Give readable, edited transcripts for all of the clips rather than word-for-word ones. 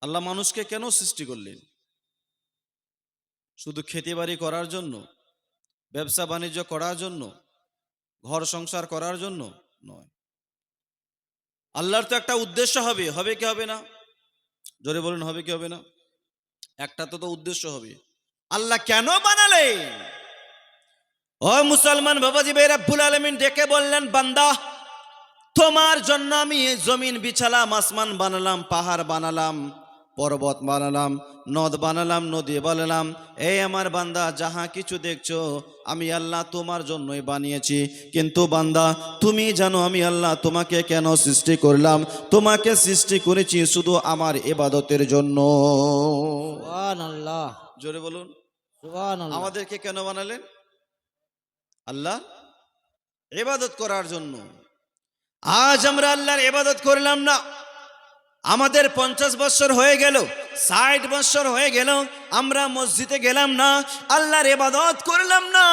আল্লাহ মানুষকে কেন সৃষ্টি করলেন? শুধু খেতিবাড়ি করার জন্য, ব্যবসা বাণিজ্য করার জন্য, ঘর সংসার করার জন্য নয়। আল্লাহর তো একটা উদ্দেশ্য হবে, হবে কি হবে না? জোরে বলুন, হবে কি হবে না? একটা তো উদ্দেশ্য হবে। আল্লাহ কেন বানালেন? ও মুসলমান বাবাজি ভাই, রব্বুল আলামিন ডেকে বললেন, বান্দা তোমার জন্য আমি জমিন বিছালাম, আসমান বানালাম, পাহাড় বানালাম, পর্বত বানালাম, নদ বানালাম, নদী বানালাম। এই আমার বান্দা, যাহা কিছু দেখছো আমি আল্লাহ তোমার জন্যই বানিয়েছি। কিন্তু বান্দা তুমি জানো আমি আল্লাহ তোমাকে কেন সৃষ্টি করলাম? তোমাকে সৃষ্টি করেছি শুধু আমার ইবাদতের জন্য। সুবহানাল্লাহ, জোরে বলুন, সুবহানাল্লাহ। আমাদেরকে কেন বানালেন? আল্লাহ ইবাদত করার জন্য। আজ আমরা আল্লাহর ইবাদত করলাম না। আমাদের 50 বছর হয়ে গেল, 60 বছর হয়ে গেল, আমরা মসজিদে গেলাম না, আল্লাহর ইবাদত করলাম না।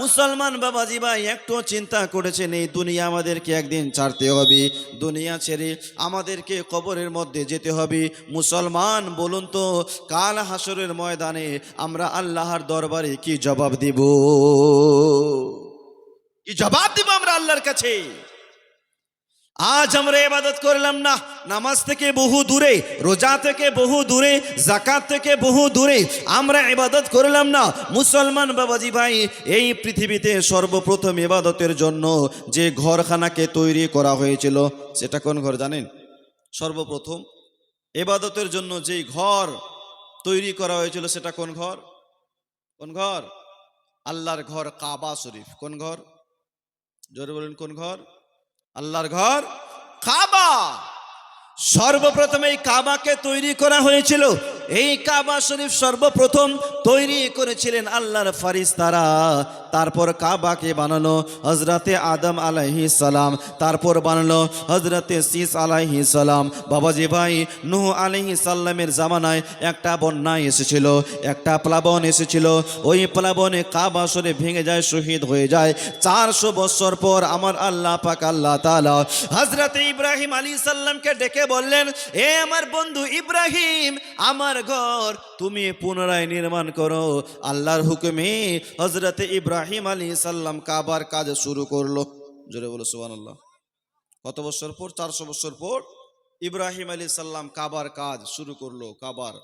মুসলমান বাবাজি ভাই, একটু চিন্তা করেছেন এই দুনিয়া আমাদেরকে একদিন ছাড়তে হবে? দুনিয়া ছেড়ে আমাদেরকে কবরের মধ্যে যেতে হবে। মুসলমান বলুন তো, কাল হাসরের ময়দানে আমরা আল্লাহর দরবারে কি জবাব দিব? কি জবাব দিব আমরা আল্লাহর কাছে? আজ আমরা ইবাদত করলাম না, নামাজ থেকে বহু দূরে, রোজা থেকে বহু দূরে, যাকাত থেকে বহু দূরে আমরা ইবাদত করলাম না। মুসলমান বাবাজি ভাই, এই পৃথিবীতে সর্বপ্রথম ইবাদতের জন্য যে ঘরখানাকে তৈরি করা হয়েছিল সেটা কোন ঘর জানেন? সর্বপ্রথম ইবাদতের জন্য যেই ঘর তৈরি করা হয়েছিল সেটা কোন ঘর? কোন ঘর? আল্লাহর ঘর কাবা শরীফ। কোন ঘর? জোরে বলেন, কোন ঘর? আল্লাহর ঘর কাবা। সর্বপ্রথম এই কাবাকে তৈরি করা হয়েছিল। এই কাবা শরীফ সর্বপ্রথম তৈরি করেছিলেন আল্লাহর ফারিস্তারা। তারপর কাবাকে বানানো হযরতে আদম আলাইহিস সালাম, তারপর বানানো হযরতে শীস আলাইহিস সালাম। বাবাজি ভাই, নূহ আলাইহিস সালামের জামানায় একটা বন্যা এসেছিল, একটা প্লাবন এসেছিল। ওই প্লাবনে কাবা শরীফ ভেঙে যায়, শহীদ হয়ে যায়। 400 বছর পর আমার আল্লাহ পাক আল্লাহ তাআলা হযরতে ইব্রাহিম আলাইহিস সালামকে ডেকে বললেন, এ আমার বন্ধু ইব্রাহিম, আমার ঘর তুমি পুনরায় নির্মাণ করো। আল্লাহর হুকুমে হযরতে ইব্রাহিম আলাইহিস সালাম কাবার কাজ শুরু করলো। জোরে বলো সুবহানাল্লাহ। কত বছর পর? 400 বছর পর ইব্রাহিম আলাইহিস সালাম কাবার কাজ শুরু করলো, কাবার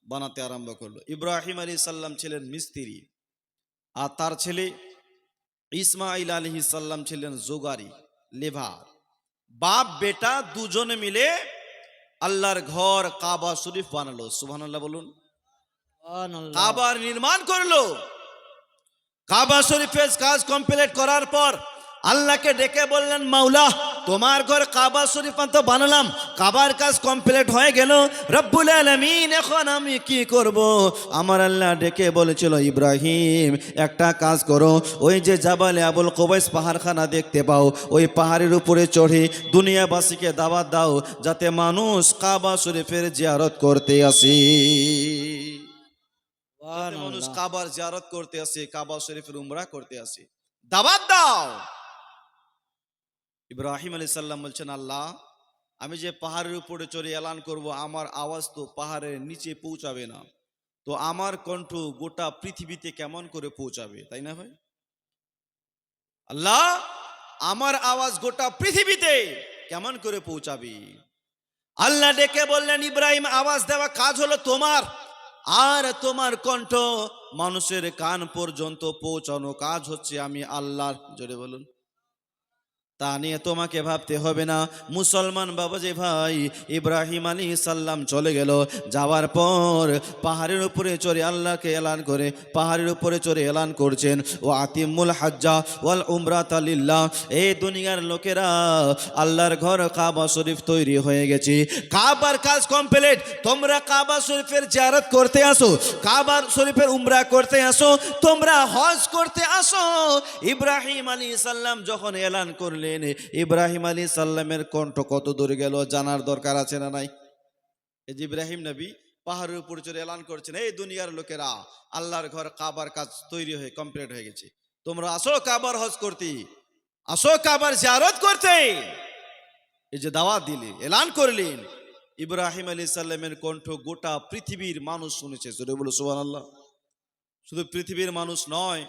বানাতে আরম্ভ করলো। ইব্রাহিম আলাইহিস সালাম ছিলেন মিস্ত্রি, আর তার ছেলে ইসমাঈল আলাইহিস সালাম ছিলেন যোগারি, লেবার। বাপ বেটা দুজনে মিলে আল্লাহর ঘর কাবা শরীফ বানালো। সুবহানাল্লাহ বলুন। সুবহানাল্লাহ। কাবার নির্মাণ করলো। কাবা শরীফের কাজ কমপ্লিট করার পর আল্লাহকে ডেকে বললেন, মাওলা তোমার ঘর কাবা শরীফ তো বানালাম, কাবার কাজ কমপ্লিট হয়ে গেল, রব্বুল আলামিন এখন আমি কি করব? আমার আল্লাহ ডেকে বলেছিল, ইব্রাহিম একটা কাজ করো, ওই যে জাবালে আবুল কুবাইস পাহাড়খানা দেখতে পাও, ওই পাহাড়ের উপরে চড়ে দুনিয়াবাসীকে দাওয়াত দাও যাতে মানুষ কাবা শরীফের জিয়ারত করতে আসে। যাতে মানুষ সুবহানাল্লাহ। কাবার জিয়ারত করতে আসে, কাবা শরীফের উমরা করতে আসে, দাওয়াত দাও। ইব্রাহিম আলাইহিস সালাম বলছেন, আল্লাহ আমি যে পাহাড়ের উপরে চড়ে এলান করব, আমার আওয়াজ তো পাহাড়ের নিচে পৌঁছাবে না, তো আমার কণ্ঠ গোটা পৃথিবীতে কেমন করে পৌঁছাবে? তাই না ভাই? আল্লাহ আমার আওয়াজ গোটা পৃথিবীতে কেমন করে পৌঁছাবে? আল্লাহ ডেকে বললেন, ইব্রাহিম আওয়াজ দেওয়া কাজ হলো তোমার, আর তোমার কণ্ঠ মানুষের কান পর্যন্ত পৌঁছানো কাজ হচ্ছে আমি আল্লাহর। জোরে বলুন। তা নিয়ে তোমাকে ভাবতে হবে না। মুসলমান বাবাজি ভাই, ইব্রাহিম আলাইহিস সালাম চলে গেল। যাওয়ার পর পাহাড়ের উপরে চড়ে আল্লাহকে এলান করে, পাহাড়ের উপরে চড়ে এলান করছেন, ও আতিমুল হাজ্জা ওয়াল উমরাতা লিল্লাহ। এই দুনিয়ার লোকেরা, আল্লাহর ঘর কাবা শরীফ তৈরি হয়ে গেছে, কাবার কাজ কমপ্লিট, তোমরা কাবা শরীফের জিয়ারত করতে আসো, কাবা শরীফের উমরা করতে আসো, তোমরা হজ করতে আসো। ইব্রাহিম আলাইহিস সালাম যখন এলান করলেন, ইব্রাহিম আলাইহিস সালামের কণ্ঠ কত দূর গেল জানার দরকার আছে না নাই? এই যে ইব্রাহিম নবী পাহাড়ের উপর চড়ে এলান করছেন, এই দুনিয়ার লোকেরা, আল্লাহর ঘর কাবার কাজ তৈরি হয়ে কমপ্লিট হয়ে গেছে, তোমরা আসো কাবার হজ করতে, আসো কাবার জিয়ারত করতে। এই যে দাওয়াত দিলেন, এলান করলেন, ইব্রাহিম আলী সাল্লামের কণ্ঠ গোটা পৃথিবীর মানুষ শুনেছে, জোরে বলো সুবহানাল্লাহ। শুধু পৃথিবীর মানুষ নয়,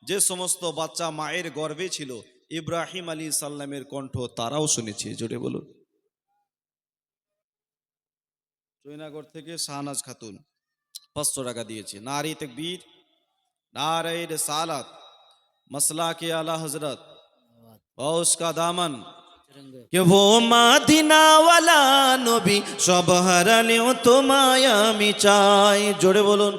যে সমস্ত বাচ্চা মায়ের গর্ভে ছিল ইব্রাহিম আলী সাল্লামের কণ্ঠ তারাও শুনেছে, জোরে বলুন। জয়নাগর থেকে শাহনাজ খাতুন 500 টাকা দিয়েছে। নারী তাকবীর, নারায়ে রিসালাত, मसला के आला हजरत और उसका दामन तिरंगे कि वो मादिना वाला नबी सब हारालेও তোমায় আমি চাই, জোরে বলুন।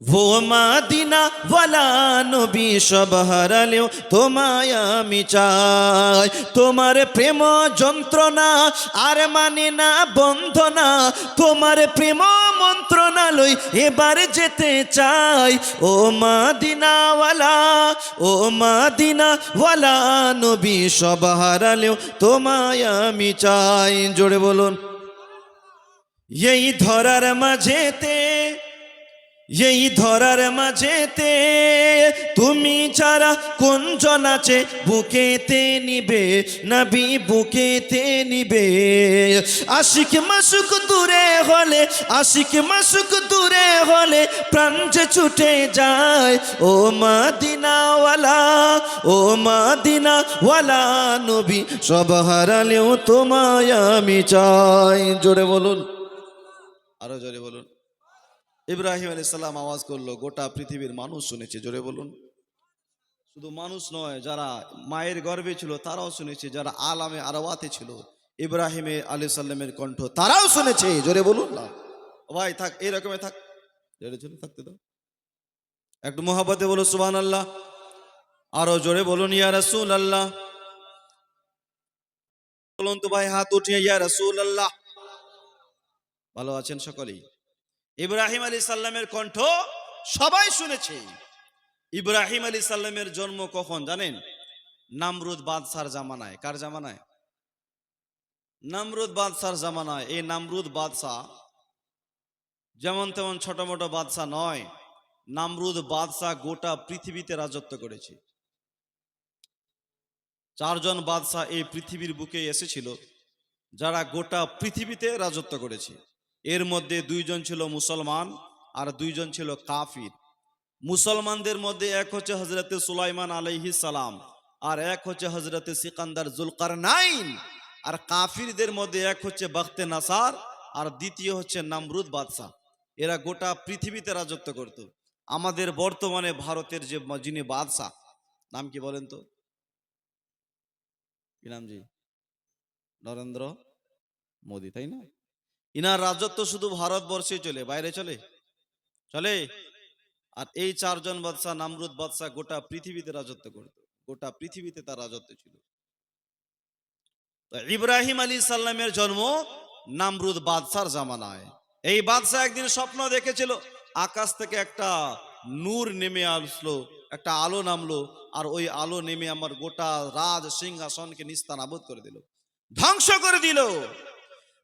वो मादिना वाला नबी सब हारालेও তোমায় আমি চাই, তোমার প্রেম যন্ত্রণা আর মানে না বন্ধনা, তোমার প্রেম মন্ত্রণালয় এবার যেতে চাই। ও মাদিনাওয়ালা, ও মাদিনাওয়ালা নবী সব হারালেও তোমায় আমি চাই, জোরে বলুন। এই ধরার মাঝেতে, এই ধরার মাঝেতে তুমি ছাড়া কোনজন আছে বুকেতে নিবে, নবী বুকেতে নিবে। আশিক মাসুক দূরে হলে, আশিক মাসুক দূরে হলে প্রাণ যে ছুটে যায়। ও মাদিনাওয়ালা, ও মাদিনাওয়ালা নবী সব হারালেও তোমায় আমি চাই, জোরে বলুন, আরো জোরে বলুন। ইব্রাহিম আলাইহিস সালাম আওয়াজ করলো, গোটা পৃথিবীর মানুষ শুনেছে, জোরে বলুন। শুধু মানুষ নয়, যারা মায়ের গর্ভে ছিল তারাও শুনেছে, যারা আলামে আরওয়াতে ছিল ইব্রাহিম আলাইহিস সালামের কণ্ঠ তারাও শুনেছে, জোরে বলুন না। ভাই থাক, এই রকমে থাক, জোরে জোরে থাকতে দাও, একটু মোহাব্বতে বলো সুবহানাল্লাহ, আরো জোরে বলুন ইয়া রাসূলুল্লাহ। বলুন তো ভাই, হাত উঠিয়ে ইয়া রাসূলুল্লাহ। ভালো আছেন সকলেই? ইব্রাহিম আলী সাল্লামের কণ্ঠ সবাই শুনেছে। ইব্রাহিম আলী সাল্লামের জন্ম কখন জানেন? নামরুদ বাদশার জামানায়। কার জামানায়? নামরুদ বাদশার জামানায়। এই নামরুদ বাদশাহ যেমন তেমন ছোট মোটো বাদশাহ নয়, নামরুদ বাদশাহ গোটা পৃথিবীতে রাজত্ব করেছে। 4 জন বাদশাহ এই পৃথিবীর বুকে এসেছিল যারা গোটা পৃথিবীতে রাজত্ব করেছে। এর মধ্যে 2 জন ছিল মুসলমান আর 2 জন ছিল কাফির। মুসলমানদের মধ্যে এক হচ্ছে হযরতে সুলাইমান আলাইহিস সালাম আর এক হচ্ছে হযরতে সিকান্দার জুলকারনাইন। আর কাফিরদের মধ্যে এক হচ্ছে বখতে নাসার আর দ্বিতীয় হচ্ছে নামরুদ বাদশাহ। এরা গোটা পৃথিবীতে রাজত্ব করত। আমাদের বর্তমানে ভারতের যে যিনি বাদশাহ, নাম কি বলেন তো? কি নাম জি? নরেন্দ্র মোদি, তাই না? ইনার রাজত্ব শুধু ভারতবর্ষে চলে, বাইরে চলে? চলে। আর এই 4 জন বাদশাহ, নামরুদ বাদশাহ গোটা পৃথিবীতে রাজত্ব করত, গোটা পৃথিবীতে তার রাজত্ব ছিল। তো ইব্রাহিম আলাইহিস সালামের জন্ম নামরুদ বাদশার জামানায়। এই বাদশাহ একদিন স্বপ্ন দেখেছিল, আকাশ থেকে একটা নূর নেমে আসলো, একটা আলো নামলো, আর ওই আলো নেমে আমার গোটা রাজ সিংহাসনকে নিস্তানাবুদ করে দিল, ধ্বংস করে দিল।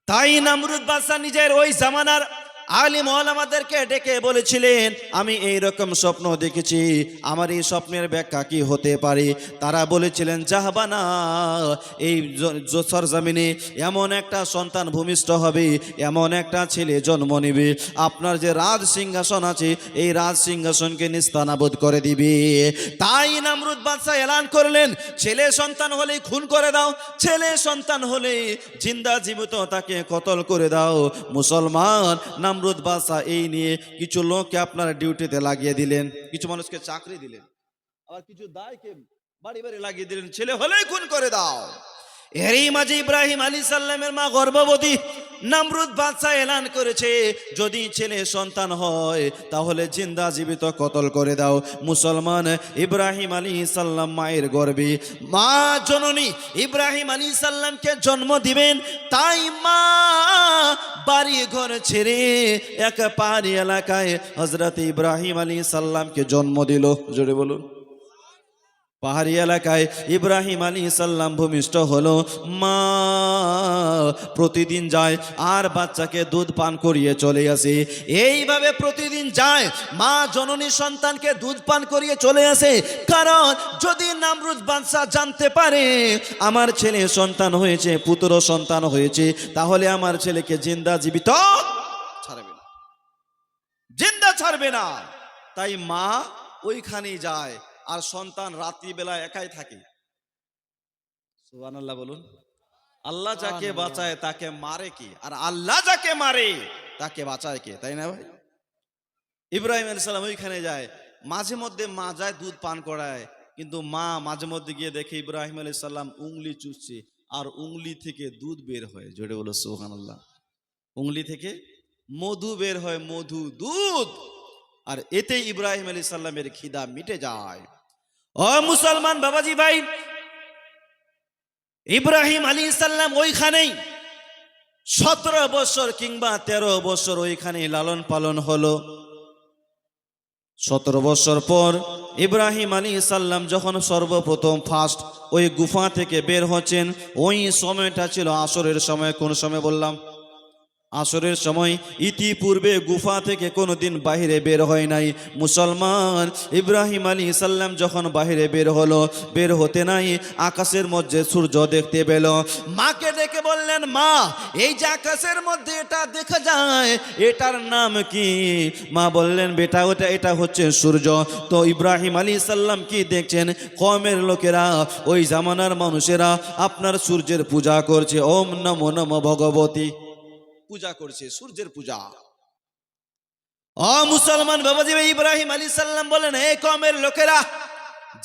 তাই নামরুদ বাদশাহ নিজের ওই জামানার আলিম ওলামাদেরকে ডেকে বলেছিলেন, আমি এই রকম স্বপ্ন দেখেছি, আমার এই স্বপ্নের ব্যাখ্যা কি হতে পারে? তারা বলেছিলেন, জাহাবানা, এই সরজমিনে এমন একটা সন্তান ভূমিষ্ঠ হবে, এমন একটা ছেলে জন্ম নেবে, আপনার যে রাজ সিংহাসন আছে এই রাজ সিংহাসনকে নিস্তানাবুদ করে দিবে। তাই নামরুদ বাদশাহ এলান করলেন, ছেলে সন্তান হলেই খুন করে দাও, ছেলে সন্তান হলে জিন্দা জীবিত তাকে কতল করে দাও। মুসলমান নামরুদ বাদশাহ এই নিয়ে কিছু লোককে আপনার ডিউটিতে লাগিয়ে দিলেন, কিছু মানুষকে চাকরি দিলেন, আবার কিছু দায়কে বাড়ি বাড়ি লাগিয়ে দিলেন, ছেলে হলেই খুন করে দাও। এরই মাঝে ইব্রাহিম আলাইহিস সালামের মা গর্ভবতী। নামরুদ বাদশাহ এলান করেছে, যদি ছেলে সন্তান হয় তাহলে জিন্দা জীবিত কতল করে দাও। মুসলমান ইব্রাহিম আলাইহিস সালাম মায়ের গর্ভে মা জননী ইব্রাহিম আলাইহিস সালামকে জন্ম দিবেন, তাই মা বাড়ি ঘর ছেড়ে এক পাহাড়ি এলাকায় হযরত ইব্রাহিম আলাইহিস সালামকে জন্ম দিল, জোরে বলুন। পাহাড়ি এলাকায় ইব্রাহিম আলাইহিস সালাম ভূমিষ্ঠ হলো। মা প্রতিদিন যায় আর বাচ্চাকে দুধ পান করিয়ে চলে আসে। এইভাবে প্রতিদিন যায়, মা জননী সন্তানকে দুধ পান করিয়ে চলে আসে। কারণ যদি নমরুদ বাদশা জানতে পারে আমার ছেলে সন্তান হয়েছে, পুত্র সন্তান হয়েছে, তাহলে আমার ছেলেকে জিন্দা জীবিত ছাড়বে না, জিন্দা ছাড়বে না। তাই মা ওইখানেই যায়, আর সন্তান রাত্রিবেলা একাই থাকে। সুবহানাল্লাহ বলুন। আল্লাহ যাকে বাঁচায় তাকে মারে কি, আর আল্লাহ যাকে মারে তাকে বাঁচায় কে, তাই না ভাই? ইব্রাহিম আলাইহিস সালাম ওইখানে যায়, মাঝে মধ্যে মা যায় দুধ পান করায়, কিন্তু মা মাঝে মধ্যে গিয়ে দেখে ইব্রাহিম আলাইহিস সালাম উংলি চুষছে, আর উংলি থেকে দুধ বের হয়। জোরে বলো সুবহানাল্লাহ। উংলি থেকে মধু বের হয়, মধু, দুধ। আর এতে ইব্রাহিম আলাইহিস সালামের খিদা মিটে যায়। ও মুসলমান বাবাজি ভাই, ইব্রাহিম আলাইহিস সালাম ওইখানেই 17 বছর কিংবা 13 বছর ওইখানে লালন পালন হলো। 17 বছর পর ইব্রাহিম আলাইহিস সালাম যখন সর্বপ্রথম ফার্স্ট ওই গুফা থেকে বের হচ্ছেন, ওই সময়টা ছিল আসরের সময়। কোন সময় বললাম? আসরের সময়। ইতিপূর্বে গুফা থেকে কোনোদিন বাহিরে বের হয় নাই মুসলমান। ইব্রাহিম আলাইহিস সালাম যখন বাহিরে বের হলো, বের হতে নাই আকাশের মধ্যে সূর্য দেখতে পেল। মাকে ডেকে বললেন, মা এই যে আকাশের মধ্যে এটা দেখা যায় এটার নাম কি? মা বললেন, বেটা এটা হচ্ছে সূর্য। তো ইব্রাহিম আলাইহিস সালাম কি দেখছেন, কওমের লোকেরা, ওই জামানার মানুষেরা আপনার সূর্যের পূজা করছে, ওম নমো নমঃ ভগবতী পূজা করছে, সূর্যের পূজা। ও মুসলমান বাবাজি, ইব্রাহিম আলাইহিস সালাম বলেন, এই কওমের লোকেরা,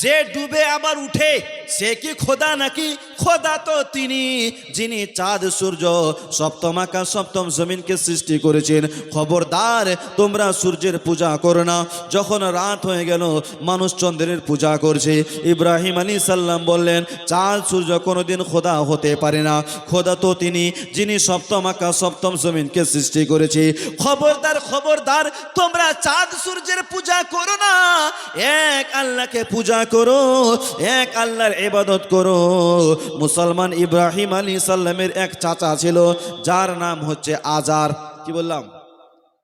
যে ডুবে আবার উঠে সে কি খোদা নাকি? খোদা তো তিনি যিনি চাঁদ সূর্য সপ্তম আকাশ সপ্তম জমিনকে সৃষ্টি করেছেন। খবরদার তোমরা সূর্যের পূজা করো না। যখন রাত হয়ে গেল মানুষ চন্দ্রের পূজা করছে। ইব্রাহিম আলাইহিস সালাম বললেন, চাঁদ সূর্য কোনোদিন খোদা হতে পারে না। খোদা তো তিনি যিনি সপ্তম আকাশ সপ্তম জমিনকে সৃষ্টি করেছে। খবরদার খবরদার তোমরা চাঁদ সূর্যের পূজা করো না, এক আল্লাহকে পূজা করো, এক আল্লাহর ইবাদত করো। মুসলমান, ইব্রাহিম আলাইহিস সালামের এক চাচা ছিল যার নাম হচ্ছে আজার। কি বললাম?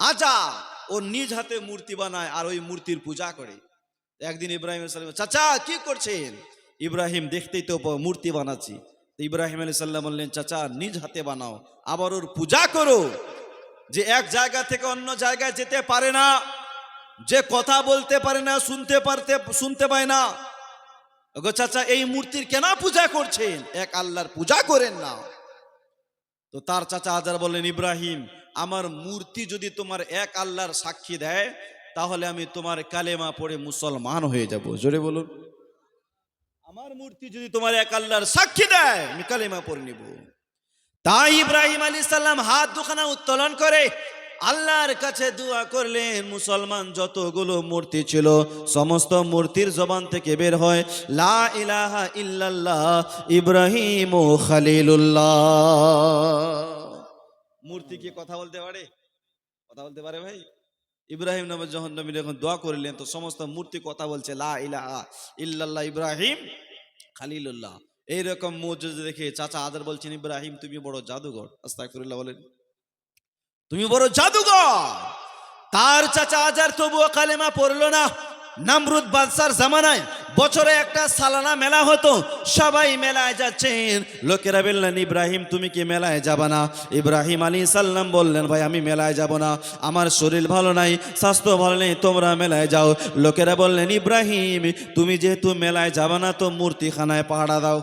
আজার। ও নিজ হাতে মূর্তি বানায় আর ওই মূর্তির পূজা করে। একদিন ইব্রাহিম আলাইহিস সালাম, চাচা কি করছেন? ইব্রাহিম, দেখতেই তো মূর্তি বানাচ্ছি। ইব্রাহিম আলাইহিস সালাম বললেন, চাচা নিজ হাতে বানাও, আবার ওর পূজা করো। যে এক জায়গা থেকে অন্য জায়গায় যেতে পারে না, যে কথা বলতে পারে না, শুনতে পায় না, গো চাচা এই মূর্তির কেন পূজা করছেন? এক আল্লাহর পূজা করেন না। তো তার চাচা আজার বললেন, ইব্রাহিম, আমার মূর্তি যদি তোমার এক আল্লাহর সাক্ষী দেয় তাহলে আমি তোমার কালেমা পড়ে মুসলমান হয়ে যাব। জোরে বলুন। আমার মূর্তি যদি তোমার এক আল্লাহর সাক্ষী দেয় আমি কালেমা পড়ে নিব। তাই ইব্রাহিম আলাইহিস সালাম হাত দুখানা উত্তোলন করে আল্লাহর কাছে দোয়া করলেন। মুসলমান, যতগুলো মূর্তি ছিল সমস্ত মূর্তির জবান থেকে বের হয় লা ইলাহা ইল্লাল্লাহ ইব্রাহিম ও খলিলুল্লাহ। মূর্তি কি কথা বলতে পারে? কথা বলতে পারে ভাই? ইব্রাহিম নবী যখন দোয়া করলেন তো সমস্ত মূর্তি কথা বলছে লা ইলাহা ইল্লাল্লাহ ইব্রাহিম খলিলুল্লাহ। এইরকম মুজিজা দেখে চাচা আজার বলছেন, ইব্রাহিম তুমি বড় জাদুঘর। আস্তাগফিরুল্লাহ বলেন, তুমি বড় জাদুঘর। তার চাচা আজার তবুও কালেমা পড়লো না। নমরুদ বাদশার জামানায় বছরে একটা সালানা মেলা হতো, সবাই মেলায় যাচ্ছেন। লোকেরা বললেন, ইব্রাহিম তুমি কি মেলায় যাবা না? ইব্রাহিম আলাইহিস সালাম বললেন, ভাই আমি মেলায় যাব না, আমার শরীর ভালো নাই, স্বাস্থ্য ভালো নেই, তোমরা মেলায় যাও। লোকেরা বললেন, ইব্রাহিম তুমি যেহেতু মেলায় যাবা না তো মূর্তিখানায় পাহারা দাও,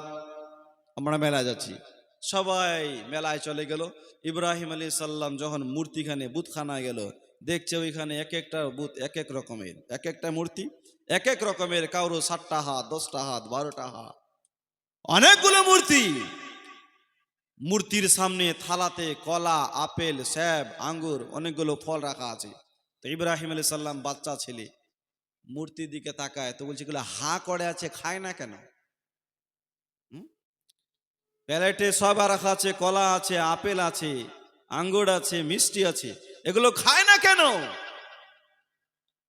আমরা মেলায় যাচ্ছি। সবাই মেলায় চলে গেল। ইব্রাহিম আলাইহিস সালাম যখন মূর্তিখানে বুতখানায় গেল, দেখছে ওইখানে এক একটা বুত এক এক রকমের, এক একটা মূর্তি এক এক রকমের, কারো 7টা হাত, 10টা হাত, 12টা হাত, অনেকগুলো মূর্তি। মূর্তির সামনে থালাতে কলা, আপেল, সেব, আঙ্গুর, অনেকগুলো ফল রাখা আছে। তো ইব্রাহিম আলাইহিস সালাম বাচ্চা ছেলে মূর্তির দিকে তাকায়, তো বলছে এগুলো হা করে আছে, খায় না কেন? প্লেটে সব রাখা আছে, কলা আছে, আপেল আছে, আঙ্গুর আছে, মিষ্টি আছে, এগুলো খায় না কেন?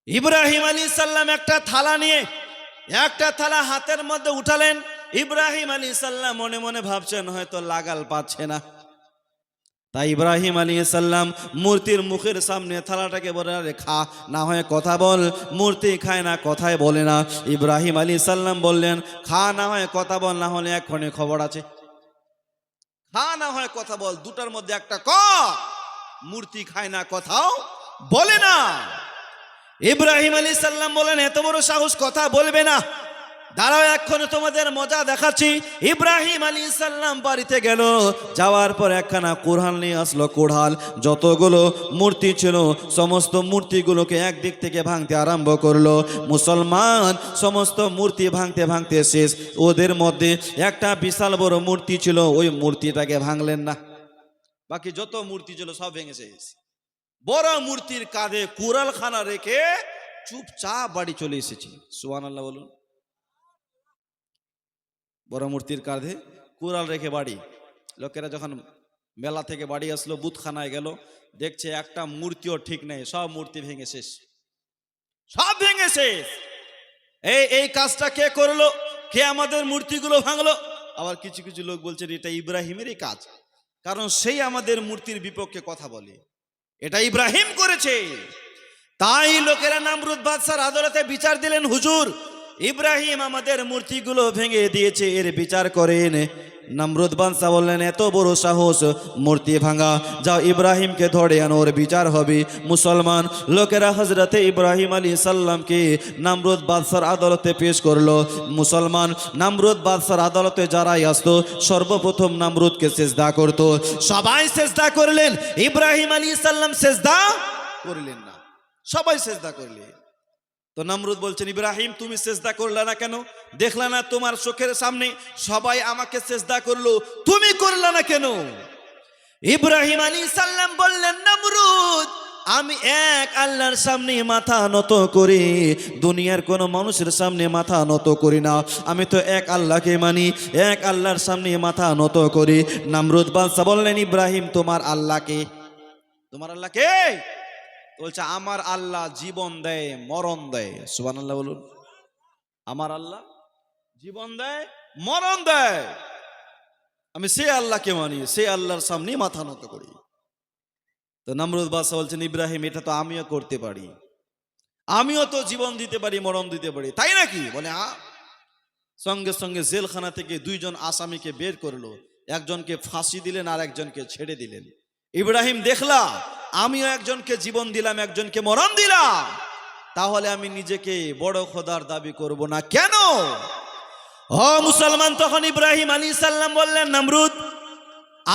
ইব্রাহিম আলাইহিস সালাম একটা থালা নিয়ে একটা থালা হাতের মধ্যে উঠালেন। ইব্রাহিম আলাইহিস সালাম মনে মনে ভাবছেন হয়তো লাগাল পাচ্ছে না, তাই ইব্রাহিম আলাইহিস সালাম মূর্তির মুখের সামনে থালাটাকে বলে, আরে খা, না হয় কথা বল। মূর্তি খায় না, কথায় বলে না। ইব্রাহিম আলাইহিস সালাম বললেন, খা, না হয় কথা বল, না হলে এক্ষণে খবর আছে। খা, না হয় কথা বল, দুটার মধ্যে একটা ক। মূর্তি খায় না, কথাও বলে না। ইব্রাহিম আলাইহিস সালাম বলেন, এত বড় সাহস, কথা বলবে না? দাঁড়াও, এক্ষণে তোমাদের মজা দেখাচ্ছি। ইব্রাহিম আলাইহিস সালাম বাড়িতে গেল, যাওয়ার পর একখানা কোরআন নিয়ে আসলো। কোরআন যতগুলো মূর্তি ছিল সমস্ত মূর্তিগুলোকে একদিক থেকে ভাঙতে আরম্ভ করলো। মুসলমান সমস্ত মূর্তি ভাঙতে ভাঙতে শেষ। ওদের মধ্যে একটা বিশাল বড় মূর্তি ছিল, ওই মূর্তিটাকে ভাঙলেন না। বাকি যত মূর্তি ছিল সব ভেঙে শেষ। বড় মূর্তির কাঁধে কুড়াল খানা রেখে চুপচাপ বাড়ি চলে এসেছে। সুবহানাল্লাহ বলুন। বড় মূর্তির কাঁধে কুড়াল রেখে বাড়ি। লোকেরা যখন মেলা থেকে বাড়ি আসলো, বুথখানায় গেল, দেখছে একটা মূর্তিও ঠিক নেই, সব মূর্তি ভেঙে শেষ, সব ভেঙে শেষ। এই কাজটা কে করলো? কে আমাদের মূর্তিগুলো ভাঙলো? আবার কিছু কিছু লোক বলছেন এটা ইব্রাহিমেরই কাজ, কারণ সেই আমাদের মূর্তির বিপক্ষে কথা বলে, এটা ইব্রাহিম করেছে। তাই লোকেরা নমরুদ বাদশার আদালতে বিচার দিলেন, হুজুর ইব্রাহিম আমাদের মূর্তিগুলো ভেঙে দিয়েছে, এর বিচার করেন। নমরুদ বাদশা বললেন, এত বড় সাহস মূর্তি ভাঙা, যাও ইব্রাহিমকে ধরে আনো, ওর বিচার হবে। মুসলমান লোকেরা হজরতে ইব্রাহিম আলাইহিস সালামকে নমরুদ বাদশার আদালতে পেশ করলো। মুসলমান নমরুদ বাদশার আদালতে যারাই আসতো সর্বপ্রথম নমরুদকে সেজদা করত। সবাই সেজদা করলেন, ইব্রাহিম আলাইহিস সালাম সেজদা করলেন না, সবাই সেজদা করলেন। তো নমরুদ বলছেন, ইব্রাহিম তুমি সেজদা করলে না কেন? দেখলা না তোমার চোখের সামনে সবাই আমাকে সেজদা করলো, তুমি করলে না কেন? ইব্রাহিম আলাইহিস সালাম বললেন, নমরুদ আমি এক আল্লাহর সামনে মাথা নত করি, দুনিয়ার কোনো মানুষের সামনে মাথা নত করি না। আমি তো এক আল্লাহকে মানি, এক আল্লাহর সামনে মাথা নত করি। নমরুদ বাদশা বললেন, ইব্রাহিম তোমার আল্লাহকে, তোমার আল্লাহকে? বলছে, আমার আল্লাহ জীবন দেয়, মরণ দেয়। সুবহানাল্লাহ বলুন। আমার আল্লাহ জীবন দেয়, মরণ দেয়, আমি সে আল্লাহকে মানি, সে আল্লাহর সামনে মাথা নত করি। তো নমরুদ বাদশা বলছেন, ইব্রাহিম এটা তো আমিও করতে পারি, আমিও তো জীবন দিতে পারি, মরণ দিতে পারি, তাই নাকি? বলে হ্যাঁ। সঙ্গে সঙ্গে জেলখানা থেকে দুইজন আসামিকে বের করলো, একজনকে ফাঁসি দিলেন আর একজনকে ছেড়ে দিলেন। ইব্রাহিম দেখলা আমিও একজনকে জীবন দিলাম, একজনকে মরণ দিলাম, তাহলে আমি নিজেকে বড় খোদার দাবি করব না কেন? ও মুসলমান, তখন ইব্রাহিম আলাইহিস সালাম বললেন, নমরুদ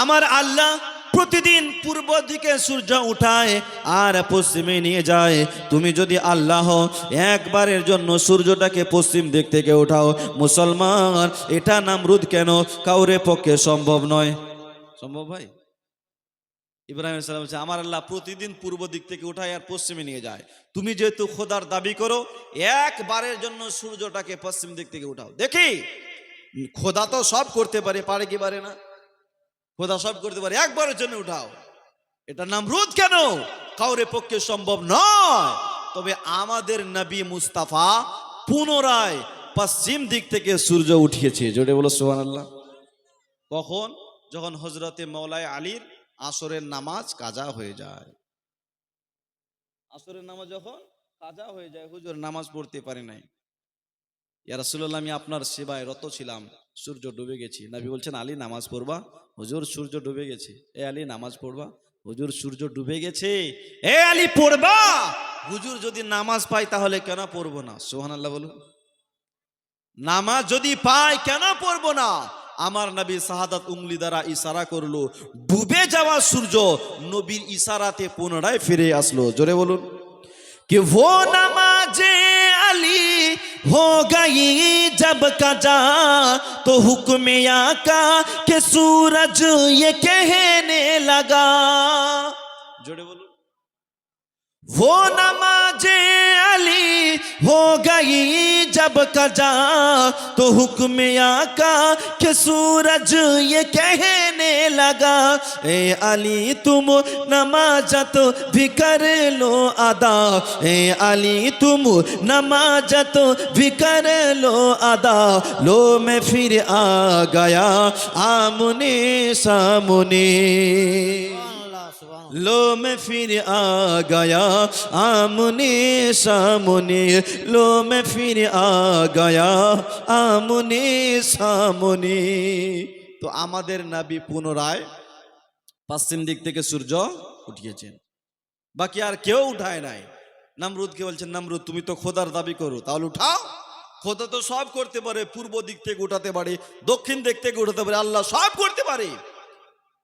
আমার আল্লাহ প্রতিদিন পূর্ব দিকে সূর্য উঠায় আর পশ্চিমে নিয়ে যায়। তুমি যদি আল্লাহ একবারের জন্য সূর্যটাকে পশ্চিম দিক থেকে উঠাও, মুসলমান এটা নমরুদ কেন কাউরে পক্ষে সম্ভব নয়। সম্ভব ভাই? ইব্রাহিম আলাইহিস সালাম বলছে, আমার আল্লাহ প্রতিদিন পূর্ব দিক থেকে উঠায় আর পশ্চিমে নিয়ে যায়, তুমি যেহেতু খোদার দাবি করো একবারের জন্য সূর্যটাকে পশ্চিম দিক থেকে উঠাও। দেখি খোদা তো সব করতে পারে, পারে কি পারে না? খোদা সব করতে পারে, একবারের জন্য উঠাও। এটা নমরুদ কেন কাউরে পক্ষে সম্ভব নয়। তবে আমাদের নবী মুস্তাফা পুনরায় পশ্চিম দিক থেকে সূর্য উঠিয়েছে। জোরে বলো সুবহানাল্লাহ। কখন? যখন হযরতে মওলাই আলীর আসরের নামাজ কাজা হয়ে যায়। আসরের নামাজ যখন কাজা হয়ে যায়, হুজুর নামাজ পড়তে পারি নাই, ইয়া রাসূলুল্লাহ আমি আপনার সেবায় রত ছিলাম, সূর্য ডুবে গেছি। নবী বলছেন, আলী নামাজ পড়বা? হুজুর সূর্য ডুবে গেছে। এ আলী নামাজ পড়বা? হুজুর সূর্য ডুবে গেছে। এ আলী পড়বা? হুজুর যদি নামাজ পাই তাহলে কেন পড়বো না? সুবহানাল্লাহ বলুন। নামাজ যদি পাই কেন পড়বো না? আমার নবী শাহাদাত উংলি দ্বারা ইশারা করলো, ডুবে যাওয়া সূর্য নবীর ইশারাতে পুনরায় ফিরে আসলো। জোরে বলুন। कि वो नमाज़े अली हो गई जब कजा तो हुक्म आका के सूरज ये कहने लगा। जोड़े बोलो, वो नमाजे अली हो गई जब कजा तो हुक्म आका के सूरज ये कहने लगा, ए अली तुम नमाजत भी कर लो अदा, ए अली तुम नमाजत भी कर लो अदा, लो मैं फिर आ गया आमने सामने, সুবহানাল্লাহ, সুবহানাল্লাহ। लो मैं फिर आ गया आमने सामने, लो मैं फिर आ गया आमने सामने। তো আমাদের নবী পুনরায় পশ্চিম দিক থেকে সূর্য উঠিয়েছেন, বাকি আর কেউ উঠায় নাই। নমরুদকে বলছেন, নমরুদ তুমি তো খোদার দাবি করো, তাহলে উঠাও। খোদা তো সব করতে পারে, পূর্ব দিক থেকে উঠাতে পারে, দক্ষিণ দিক থেকে উঠাতে পারে, আল্লাহ সব করতে পারে।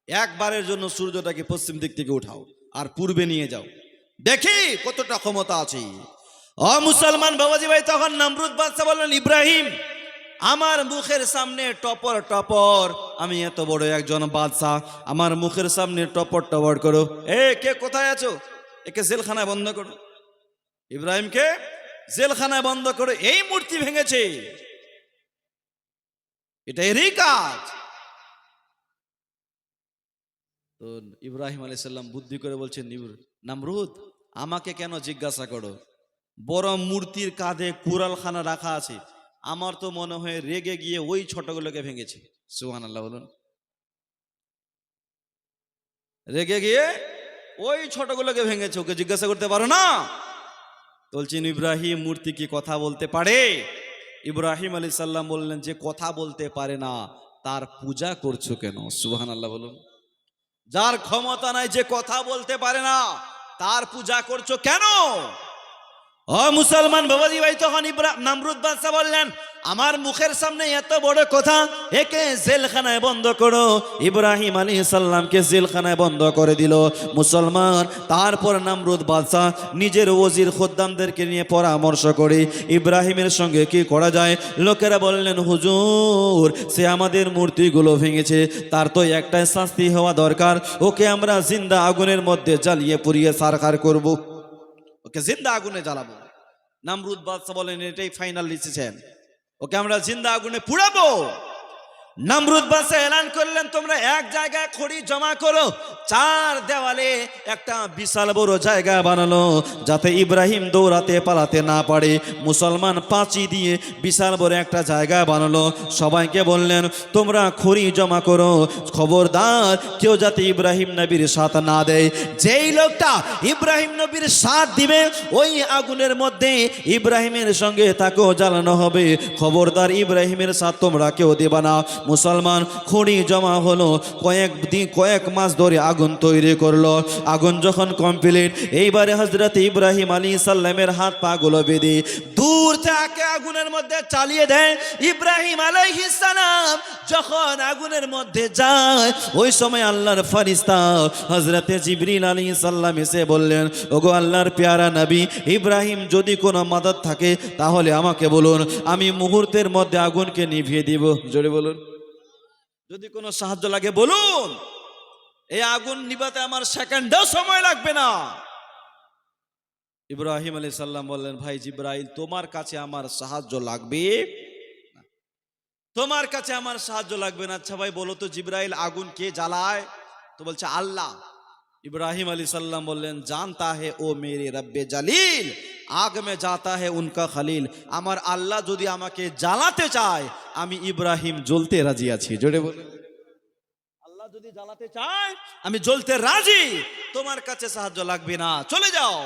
একবারের জন্য সূর্যটাকে পশ্চিম দিক থেকে উঠাও আর পূর্বে নিয়ে যাও, দেখি কতটা ক্ষমতা আছে। ও মুসলমান বাবাজি ভাই, তখন নমরুদ বাদশা বললেন, ইব্রাহিম আমার মুখের সামনে টপর টপর, আমি এত বড় একজন বাদশা, আমার মুখের সামনে টপর টপর করো। এ কে কোথায় আছো? একে জেলখানায় বন্ধ করো। ইব্রাহিমকে জেলখানায় বন্ধ করো, এই মূর্তি ভেঙেছে, এটা এরই কাজ। তো ইব্রাহিম আলাইহিস সালাম বুদ্ধি করে বলছেন, নমরুদ আমাকে কেন জিজ্ঞাসা করো, বড় মূর্তির কাঁধে কুড়ালখানা রাখা আছে, আমার তো মনে হয় রেগে গিয়ে ওই ছোটগুলোকে ভেঙেছে। সুবহানাল্লাহ বলুন। রেগে গিয়ে ওই ছোটগুলোকে ভেঙেছে, ওকে জিজ্ঞাসা করতে পারো না? বলছেন, ইব্রাহিম মূর্তি কি কথা বলতে পারে? ইব্রাহিম আলাইহিস সালাম বললেন, যে কথা বলতে পারে না তার পূজা করছো কেন? সুবহানাল্লাহ বলুন। যার ক্ষমতা নাই, যে কথা বলতে পারে না, তার পূজা করছো কেন? ও মুসলমান বাবাজি ভাই, তখন নমরুদ বাদশা বললেন, আমার মুখের সামনে এত বড় কথা, একে জেলখানায় বন্ধ করো। ইব্রাহিম আলাইহিস সালামকে জেলখানায় বন্ধ করে দিল মুসলমান। তারপর নমরুদ বাদশা নিজের ওজির খদ্দামদেরকে নিয়ে পরামর্শ করে ইব্রাহিমের সঙ্গে কি করা যায়। লোকেরা বললেন, হুজুর সে আমাদের মূর্তিগুলো ভেঙেছে, তার তো একটাই শাস্তি হওয়া দরকার, ওকে আমরা জিন্দা আগুনের মধ্যে জ্বালিয়ে পুড়িয়ে সারখার করব, ওকে জিন্দা আগুনে জ্বালাবো। নমরুদ বাদশা বলেন, এটাই ফাইনাল ডিসিশন, ওকে আমরা জিন্দা আগুনে পুড়াবো। নমরুদ বাদশা এলান করলেন, তোমরা এক জায়গায় খড়ি জমা করো। চার দেওয়ালে একটা বিশাল বড় জায়গা বানালো, যাতে ইব্রাহিম দৌড়াতে পালাতে না পারে। মুসলমান পাঁচি দিয়ে বিশাল বড় একটা জায়গা বানালো। সবাইকে বললেন, তোমরা খড়ি জমা করো, খবরদার কেউ যাতে ইব্রাহিম নবীর সাথ না দেয়। যেই লোকটা ইব্রাহিম নবীর সাথ দিবে, ওই আগুনের মধ্যে ইব্রাহিমের সঙ্গে তাকেও জ্বালানো হবে। খবরদার ইব্রাহিমের সাথ তোমরা কেউ দেবা না। মুসলমান খড়ি জমা হলো, কয়েক মাস ধরে আগুন তৈরি করলো। আগুন যখন কমপ্লিট, এইবারে হযরত ইব্রাহিম আলাইহিস সালামের হাত পা গুলো বেঁধে দূর থেকে আগুনের মধ্যে চালিয়ে দেয়। ইব্রাহিম আলাইহিস সালাম যখন আগুনের মধ্যে যায়, ওই সময় আল্লাহর ফেরেশতা হযরত জিবরিল আলাইহিস সালাম এসে বললেন, ওগো আল্লাহর পেয়ারা নবী ইব্রাহিম, যদি কোনো মাদদ থাকে তাহলে আমাকে বলুন, আমি মুহূর্তের মধ্যে আগুনকে নিভিয়ে দিব। জোরে বলুন, যদি কোনো সাহায্য লাগে বলুন, এই আগুন নিভাতে আমার সেকেন্ডও সময় লাগবে না। ইব্রাহিম আলাইহিস সালাম বললেন, ভাই জিবরাইল, তোমার কাছে আমার সাহায্য লাগবে না, তোমার কাছে আমার সাহায্য লাগবে না। আচ্ছা ভাই বলো তো জিবরাইল, আগুন কে জ্বালায়? তো বলছে আল্লাহ। ইব্রাহিম আলাইহিস সালাম বললেন, জানতা হে ও মেরে রব্বে জালিল, আগ মে যাতা হে উনকা খলিল। আমার আল্লাহ যদি আমাকে জ্বালাতে চায়, আমি ইব্রাহিম জ্বলতে রাজি আছি। জোরে বলুন, আল্লাহ যদি জ্বালাতে চায় আমি জ্বলতে রাজি, তোমার কাছে সাহায্য লাগবে না, চলে যাও।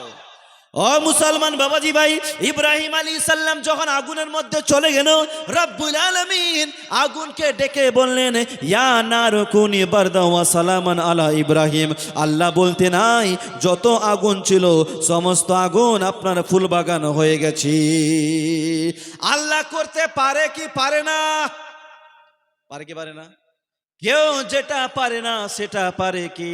ও মুসলমান বাবাজি ভাই, ইব্রাহিম আলাইহিস সালাম যখন আগুনের মধ্যে চলে গেল, রব্বুল আলামিন আগুনকে ডেকে বললেন, ইয়া নারু কুনি বারদা ওয়া সালামান আলা ইব্রাহিম। আল্লাহ বলতে নাই, যত আগুন ছিল সমস্ত আগুন আপনার ফুল বাগান হয়ে গেছে। আল্লাহ করতে পারে কি পারে না? পারে কি পারে না? কেউ যেটা পারে না সেটা পারে কি?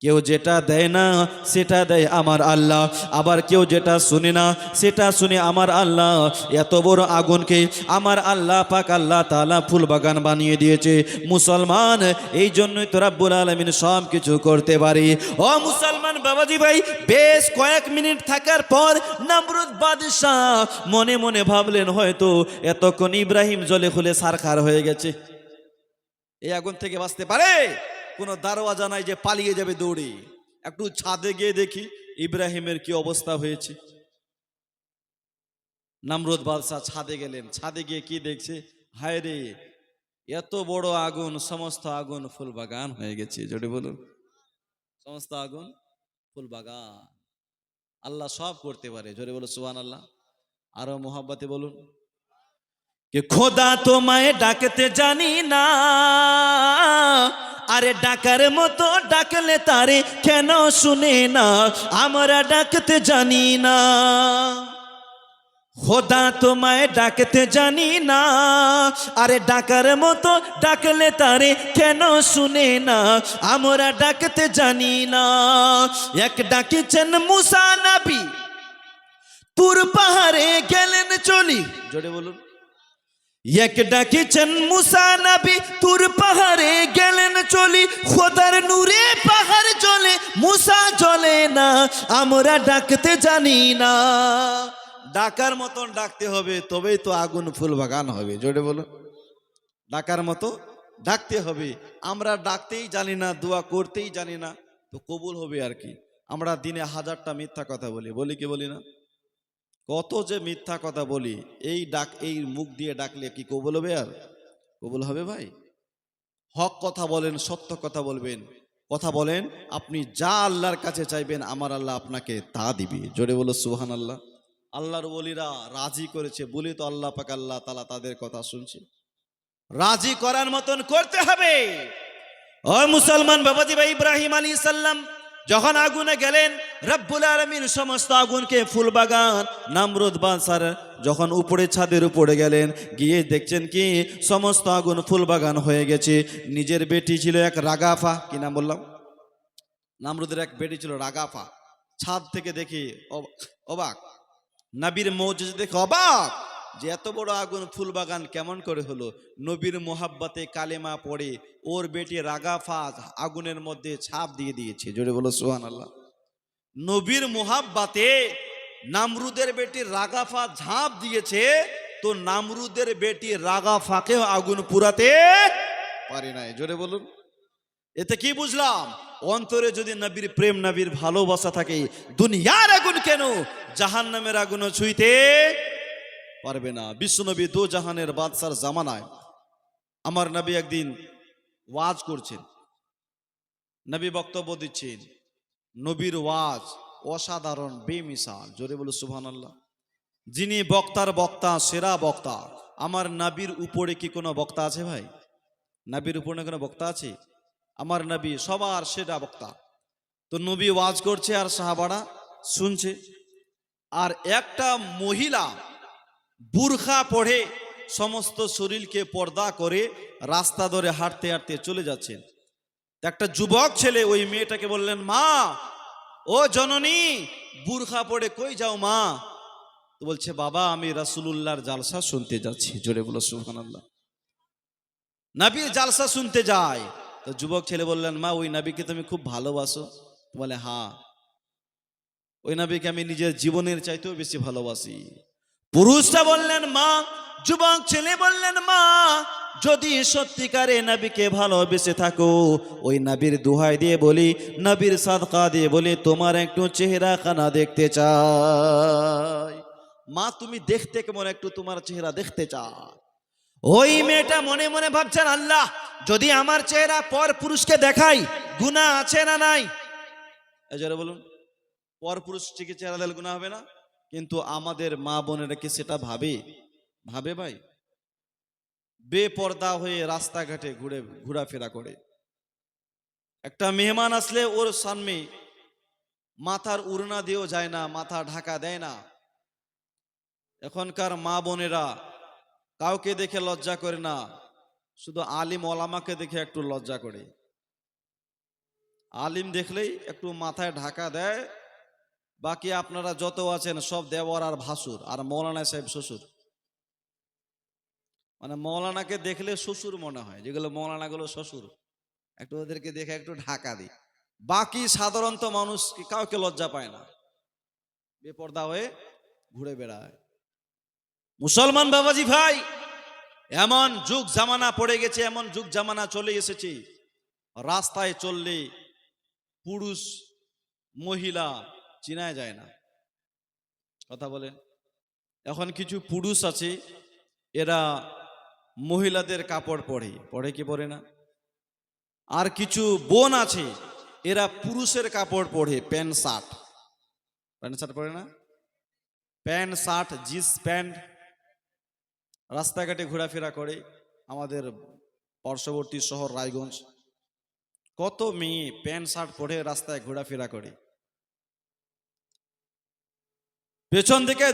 কেউ যেটা দেয় না সেটা দেয় আমার আল্লাহ, আবার কেউ যেটা শুনে না সেটা শুনে আমার আল্লাহ। এত বড় আগুনকে আমার আল্লাহ পাক আল্লাহ তাআলা ফুল বাগান বানিয়ে দিয়েছে। মুসলমান, এই জন্যই তো রাব্বুল আলামিন সব কিছু করতে পারে। ও মুসলমান বাবাজি ভাই, বেশ কয়েক মিনিট থাকার পর নমরুদ বাদশাহ মনে মনে ভাবলেন হয়তো এতক্ষণ ইব্রাহিম জলে খুলে সারখার হয়ে গেছে, এই আগুন থেকে বাঁচতে পারে। কোনো দরওয়াজা নাই যে পালিয়ে যাবে দৌড়ে। একটু ছাদে গিয়ে দেখি ইব্রাহিমের কি অবস্থা হয়েছে। নমরুদ বাদশাহ ছাদে গেলেন, ছাদে গিয়ে কি দেখছে, হায় রে এত বড় আগুন, সমস্ত আগুন ফুল বাগান হয়ে গেছে। জোরে বলুন, সমস্ত আগুন ফুল বাগান। আল্লাহ সব করতে পারে, জোরে বলুন সুবহানাল্লাহ। আরো মোহাব্বতে বলুন, কে খোদা তোমায় ডাকতে জানি না, আরে ডাকার মতো ডাকলে তারে কেন শুনে না, আমরা ডাকতে জানি না। খোদা তোমায় ডাকতে জানি না, আরে ডাকার মতো ডাকলে তারে কেন শুনে না, আমরা ডাকতে জানি না। এক ডাকিছেন মুসা নবী, তুর পাহাড়ে গেলেন চলি। জোরে বলুন, এক ডাকিছেন মুসা নবী, তুর পাহাড়ে গেলেন চলি, খোদার নূরে পাহাড় জ্বলে, মুসা জ্বলে না, আমরা ডাকতে জানি না। ডাকার মতন ডাকতে হবে, তবেই তো আগুন ফুল বাগান হবে। জোরে বলো, ডাকার মতো ডাকতে হবে। আমরা ডাকতেই জানি না, দোয়া করতেই জানি না, তো কবুল হবে আর কি? আমরা দিনে 1000টা মিথ্যা কথা বলি, বলি কি বলি না? কত যে মিথ্যা কথা বলি, এই মুখ দিয়ে ডাকলে কি কবুল হবে? আর কবুল হবে ভাই? হক কথা বলেন, সত্য কথা বলবেন, কথা বলেন, আপনি যা আল্লাহর কাছে চাইবেন আমার আল্লাহ আপনাকে তা দিবে। জোরে বলো সুবহানাল্লাহ। আল্লাহর ওলিরা রাজি করেছে বলে তো আল্লাহ পাক আল্লাহ তাআলা তাদের কথা শুনছে। রাজি করার মতন করতে হবে। ও মুসলমান বাবাজি ভাই, ইব্রাহিম আলাইহিস সালাম যখন আগুনে গেলেন, রব্বুল আলামিন সমস্ত আগুনকে ফুল বাগান, নমরুদ বাদশার যখন উপরে ছাদের উপরে গেলেন, গিয়ে দেখছেন কি সমস্ত আগুন ফুল বাগান হয়ে গেছে। নিজের বেটি ছিল এক রাগাফা, কি নাম বললাম? নমরুদের এক বেটি ছিল রাগাফা। ছাদ থেকে দেখি অবাক, নবীর মৌজিজা দেখে অবাক, যে এত বড় আগুন ফুল বাগান কেমন করে হলো? নবীর মোহাব্বতে কালেমা পড়ে ওর বেটি রাগাফা আগুনের মধ্যে ছাপ দিয়ে দিয়েছে। জোরে বলো সুবহানাল্লাহ। নবীর মোহাব্বতে নমরুদের বেটি রাগাফা ঝাঁপ দিয়েছে, তো নমরুদের বেটি রাগাফাকেও আগুন পুরাতে পারে নাই। জোরে বলুন, এতে কি বুঝলাম? অন্তরে যদি নবীর প্রেম, নবীর ভালোবাসা থাকে, দুনিয়ার আগুন কেন জাহান্নামের আগুনও ছুঁইতে পারবে না। বিশ্বনবী দো জাহানের বাদশার জামানায় আমার নবী একদিন ওয়াজ করছেন, নবী বক্তব্য দিচ্ছেন। নবীর ওয়াজ অসাধারণ, বেমিসাল। জোরে বলো সুবহানাল্লাহ। যিনি বক্তার বক্তা, সেরা বক্তা, আমার নবীর উপরে কি কোনো বক্তা আছে ভাই? নবীর উপরে কোনো বক্তা আছে? আমার নবী সবার সেরা বক্তা। তো নবী ওয়াজ করছে আর সাহাবারা শুনছে। আর একটা মহিলা বুরখা পড়ে সমস্ত শরীরকে পর্দা করে রাস্তা ধরে হাঁটতে হাঁটতে চলে যাচ্ছেন। একটা যুবক ছেলে ওই মেয়েটাকে বললেন, মা ও জননী, বুরখা পড়ে কই যাও মা? তো বলছে, বাবা আমি রাসূলুল্লাহর জালসা শুনতে যাচ্ছি। জোরে বলো সুবহানাল্লাহ। নবীর জালসা শুনতে যায়। তো যুবক ছেলে বললেন, মা ওই নবীকে তুমি খুব ভালোবাসো? বলে, হ্যাঁ, ওই নবীকে আমি নিজের জীবনের চাইতেও বেশি ভালোবাসি। পুরুষটা বললেন, মা। যুবক ছেলে বললেন, মা যদি সত্যিকারে নবীকে ভালোবেসে থাকো, ওই নবীর দোহাই দিয়ে বলি, নবীর সাদকা দিয়ে বলি, তোমার একটু চেহারা খানা দেখতে চাই। মা তুমি দেখতে কেমন, একটু তোমার চেহারা দেখতে চাই। ওই মেয়েটা মনে মনে ভাবছেন, আল্লাহ যদি আমার চেহারা পর পুরুষকে দেখাই, গুনাহ আছে না নাই? এজন্য বলুন, পর পুরুষ থেকে চেহারা দিলে গুনাহ হবে না? কিন্তু আমাদের মা বোনেরা কি সেটা ভাবে? ভাবে ভাই? বেপর্দা হয়ে রাস্তাঘাটে ঘোরাফেরা করে। একটা মেহমান আসলে ওর সামনে মাথার উড়না দিয়েও যায় না, মাথা ঢাকা দেয় না। এখনকার মা বোনেরা কাউকে দেখে লজ্জা করে না, শুধু আলিম ওলামাকে দেখে একটু লজ্জা করে। আলিম দেখলেই একটু মাথায় ঢাকা দেয়, বাকি আপনারা যত আছেন সব দেওয়ার আর ভাসুর, আর মৌলানা সাহেব শ্বশুর। মানে মৌলানাকে দেখলে শ্বশুর মনে হয়, যেগুলো মৌলানাগুলো শ্বশুর, একটু ওদেরকে দেখে একটু ঢাকা দিই। বাকি সাধারণত মানুষ কাউকে লজ্জা পায় না, বেপর্দা হয়ে ঘুরে বেড়ায়। মুসলমান বাবাজি ভাই, এমন যুগ জামানা পড়ে গেছে, এমন যুগ জামানা চলে এসেছে, রাস্তায় চললে পুরুষ মহিলা চিনা যায় না। কথা বলেন। এখন কিছু পুরুষ আছে, এরা মহিলাদের কাপড় পরে, পরে কি পরে না। আর কিছু বোন আছে, এরা পুরুষের কাপড় পরে, প্যান্ট শার্ট। প্যান্ট শার্ট পরে না, প্যান্ট শার্ট জিন্স প্যান্ট, রাস্তাঘাটে ঘোরাফেরা করে। আমাদের পার্শ্ববর্তী শহর রায়গঞ্জ, কত মেয়ে প্যান্ট শার্ট পরে রাস্তায় ঘোরাফেরা করে। পেছন থেকে